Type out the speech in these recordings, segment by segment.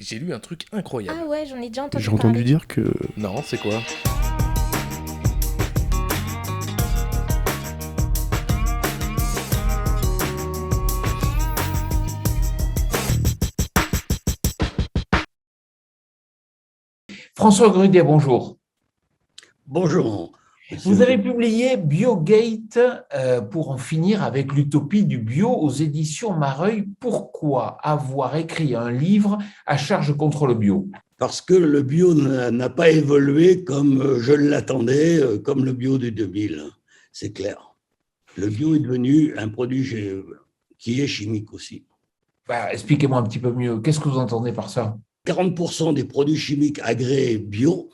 J'ai lu un truc Ah incroyable. ouais, j'en ai déjà J'ai entendu entendu parler. dire que Non, c'est quoi? François Grudet, bonjour. Bonjour, monsieur. Vous avez publié BioGate pour en finir avec l'utopie du bio aux éditions Mareuil. Pourquoi avoir écrit un livre à charge contre le bio? Parce que le bio n'a pas évolué comme je l'attendais, comme le bio de 2000. C'est clair. Le bio est devenu un produit qui est chimique aussi. Bah, expliquez-moi un petit peu mieux. Qu'est-ce que vous entendez par ça? 40% des produits chimiques agréés bio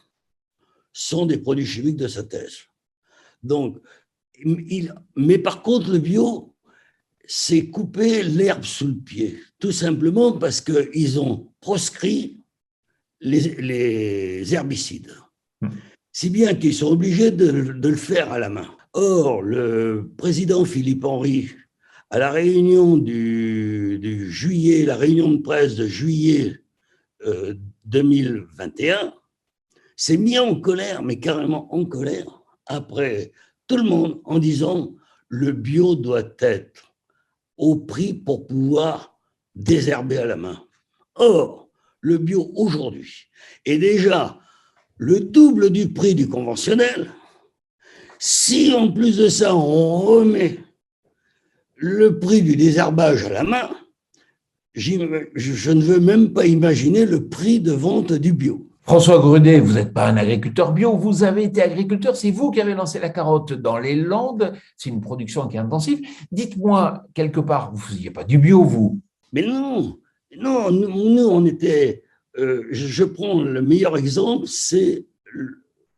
sont des produits chimiques de synthèse. Donc, mais par contre, le bio, c'est couper l'herbe sous le pied, tout simplement parce qu'ils ont proscrit les herbicides. Si bien qu'ils sont obligés de le faire à la main. Or, le président Philippe Henry, à la réunion du juillet, la réunion de presse de juillet 2021, s'est mis en colère, mais carrément en colère, après tout le monde, en disant le bio doit être au prix pour pouvoir désherber à la main. Or, le bio aujourd'hui est déjà le double du prix du conventionnel. Si en plus de ça, on remet le prix du désherbage à la main, je ne veux même pas imaginer le prix de vente du bio. François Grudet, vous n'êtes pas un agriculteur bio, vous avez été agriculteur, c'est vous qui avez lancé la carotte dans les Landes, c'est une production qui est intensive. Dites-moi, quelque part, vous ne faisiez pas du bio, vous? Mais non, non, nous on était. Je prends le meilleur exemple, c'est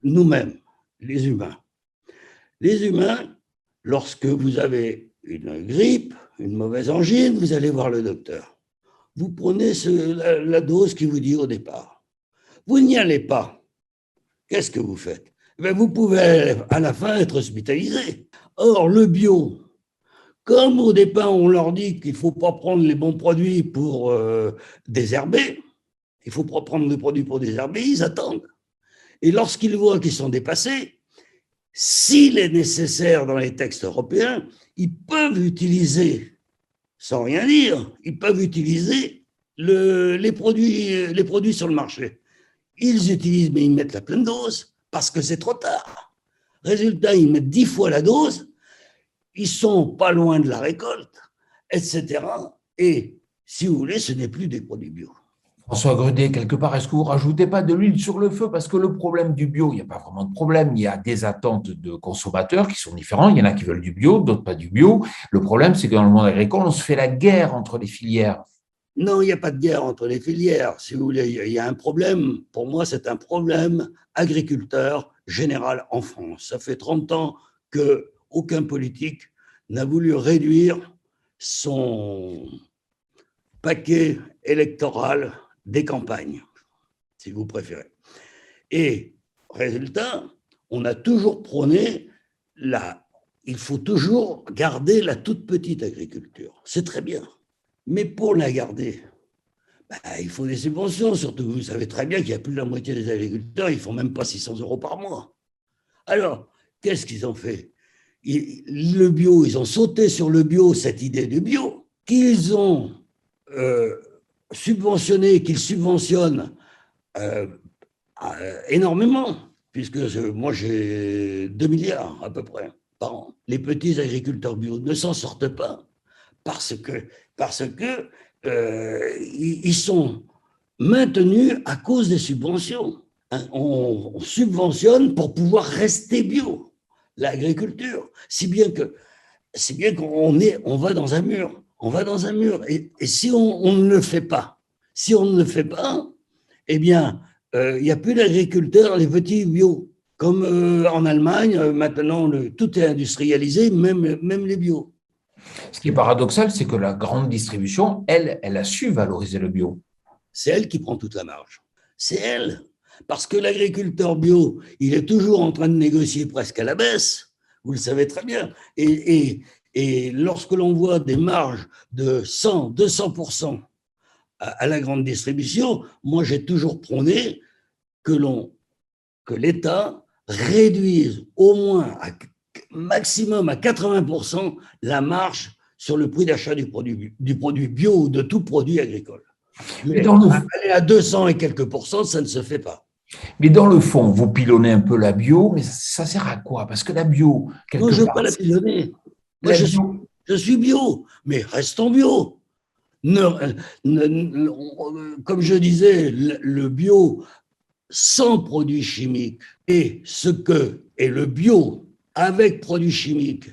nous-mêmes, les humains. Les humains, lorsque vous avez une grippe, une mauvaise angine, vous allez voir le docteur. Vous prenez la dose qu'il vous dit au départ. Vous n'y allez pas. Qu'est-ce que vous faites? Vous pouvez à la fin être hospitalisé. Or, le bio, comme au départ on leur dit qu'il ne faut pas prendre les bons produits pour désherber, il ne faut pas prendre les produits pour désherber, ils attendent. Et lorsqu'ils voient qu'ils sont dépassés, s'il est nécessaire dans les textes européens, ils peuvent utiliser, sans rien dire, ils peuvent utiliser les produits sur le marché. Ils utilisent, mais ils mettent la pleine dose parce que c'est trop tard. Résultat, ils mettent 10 fois la dose, ils sont pas loin de la récolte, etc. Et si vous voulez, ce n'est plus des produits bio. François Grudet, quelque part, est-ce que vous ne rajoutez pas de l'huile sur le feu? Parce que le problème du bio, il n'y a pas vraiment de problème. Il y a des attentes de consommateurs qui sont différentes. Il y en a qui veulent du bio, d'autres pas du bio. Le problème, c'est que dans le monde agricole, on se fait la guerre entre les filières. Non, il n'y a pas de guerre entre les filières. Si vous voulez, il y a un problème. Pour moi, c'est un problème agriculteur général en France. Ça fait 30 ans qu'aucun politique n'a voulu réduire son paquet électoral des campagnes, si vous préférez. Et résultat, on a toujours prôné il faut toujours garder la toute petite agriculture. C'est très bien. Mais pour la garder, il faut des subventions. Surtout, vous savez très bien qu'il y a plus de la moitié des agriculteurs, ils ne font même pas 600 euros par mois. Alors, qu'est-ce qu'ils ont fait? Le bio, ils ont sauté sur le bio, cette idée du bio, qu'ils ont subventionné, qu'ils subventionnent euh, énormément, puisque moi j'ai 2 milliards à peu près par an. Les petits agriculteurs bio ne s'en sortent pas parce que ils sont maintenus à cause des subventions. Hein, on subventionne pour pouvoir rester bio, l'agriculture, si bien qu'on va dans un mur. On va dans un mur. Et si on ne le fait pas, si on ne le fait pas, eh bien, il n'y a plus d'agriculteurs, les petits bio. Comme en Allemagne, maintenant, tout est industrialisé, même les bio. Ce qui est paradoxal, c'est que la grande distribution, elle a su valoriser le bio. C'est elle qui prend toute la marge. C'est elle. Parce que l'agriculteur bio, il est toujours en train de négocier presque à la baisse. Vous le savez très bien. Et lorsque l'on voit des marges de 100, 200% à la grande distribution. Moi, j'ai toujours prôné que l'État réduise au moins, maximum à 80% la marge sur le prix d'achat du produit bio ou de tout produit agricole. Mais aller à 200 et quelques pourcents, ça ne se fait pas. Mais dans le fond, vous pilonnez un peu la bio, mais ça sert à quoi? Parce que la bio, quelque non, je ne veux part, pas la pilonner. Moi, je suis bio, mais restons bio. Comme je disais, le bio sans produits chimiques et ce que est le bio avec produits chimiques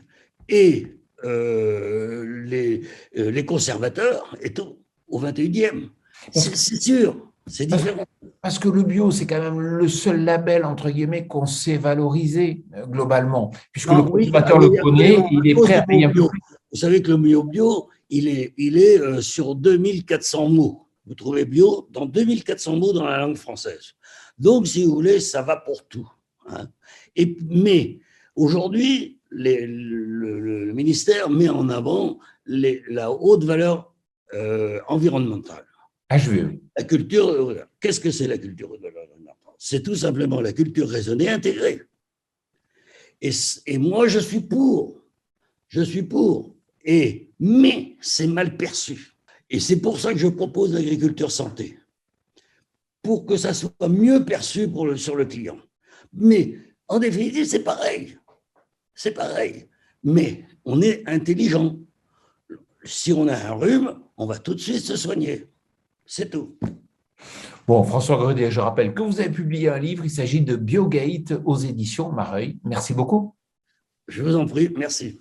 et les conservateurs et tout au 21e. C'est sûr, c'est différent. Parce que le bio, c'est quand même le seul label, entre guillemets, qu'on sait valoriser globalement, puisque le consommateur le connaît, il est prêt à payer un peu plus. Vous savez que le mot bio, il est sur 2400 mots. Vous trouvez bio dans 2400 mots dans la langue française. Donc, si vous voulez, ça va pour tout. Hein. Mais aujourd'hui, le ministère met en avant la haute valeur environnementale. La culture, qu'est-ce que c'est la culture environnementale? C'est tout simplement la culture raisonnée intégrée. Et moi, je suis pour. Je suis pour. Mais c'est mal perçu. Et c'est pour ça que je propose l'agriculture santé. Pour que ça soit mieux perçu sur le client. Mais en définitive, c'est pareil. C'est pareil. Mais on est intelligent. Si on a un rhume, on va tout de suite se soigner. C'est tout. Bon, François Grudet, je rappelle que vous avez publié un livre, il s'agit de Biogate aux éditions Mareuil. Merci beaucoup. Je vous en prie, merci.